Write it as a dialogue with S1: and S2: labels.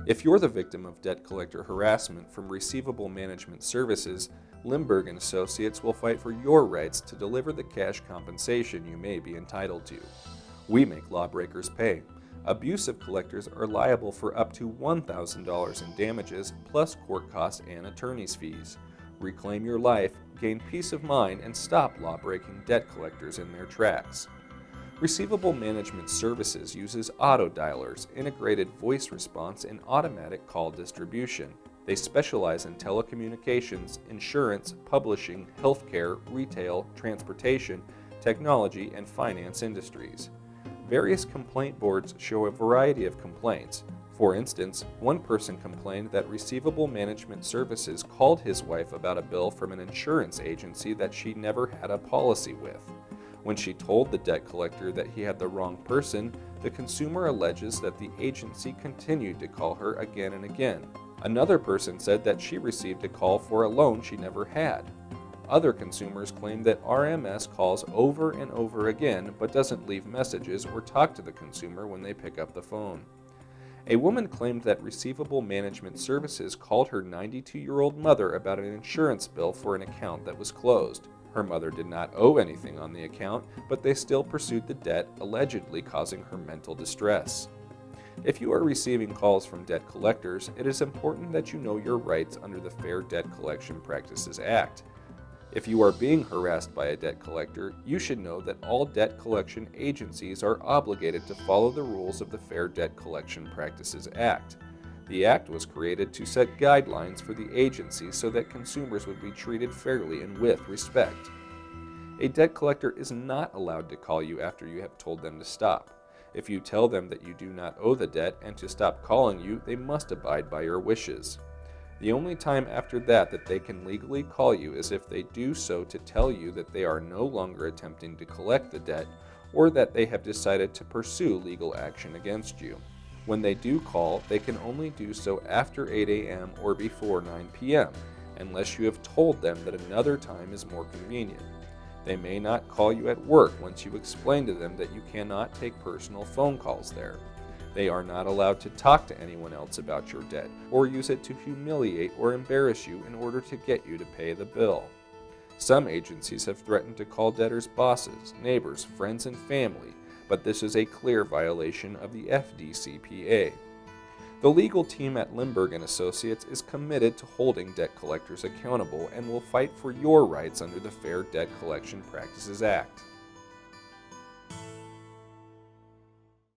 S1: If you're the victim of debt collector harassment from Receivable Management Services, Lemberg & Associates will fight for your rights to deliver the cash compensation you may be entitled to. We make lawbreakers pay. Abusive collectors are liable for up to $1,000 in damages, plus court costs and attorney's fees. Reclaim your life, gain peace of mind, and stop law-breaking debt collectors in their tracks. Receivable Management Services uses auto dialers, integrated voice response, and automatic call distribution. They specialize in telecommunications, insurance, publishing, healthcare, retail, transportation, technology, and finance industries. Various complaint boards show a variety of complaints. For instance, one person complained that Receivable Management Services called his wife about a bill from an insurance agency that she never had a policy with. When she told the debt collector that he had the wrong person, the consumer alleges that the agency continued to call her again and again. Another person said that she received a call for a loan she never had. Other consumers claim that RMS calls over and over again but doesn't leave messages or talk to the consumer when they pick up the phone. A woman claimed that Receivable Management Services called her 92-year-old mother about an insurance bill for an account that was closed. Her mother did not owe anything on the account, but they still pursued the debt, allegedly causing her mental distress. If you are receiving calls from debt collectors, it is important that you know your rights under the Fair Debt Collection Practices Act. If you are being harassed by a debt collector, you should know that all debt collection agencies are obligated to follow the rules of the Fair Debt Collection Practices Act. The Act was created to set guidelines for the agency so that consumers would be treated fairly and with respect. A debt collector is not allowed to call you after you have told them to stop. If you tell them that you do not owe the debt and to stop calling you, they must abide by your wishes. The only time after that they can legally call you is if they do so to tell you that they are no longer attempting to collect the debt or that they have decided to pursue legal action against you. When they do call, they can only do so after 8 a.m. or before 9 p.m., unless you have told them that another time is more convenient. They may not call you at work once you explain to them that you cannot take personal phone calls there. They are not allowed to talk to anyone else about your debt or use it to humiliate or embarrass you in order to get you to pay the bill. Some agencies have threatened to call debtors' bosses, neighbors, friends, and family, but this is a clear violation of the FDCPA. The legal team at Lemberg & Associates is committed to holding debt collectors accountable and will fight for your rights under the Fair Debt Collection Practices Act.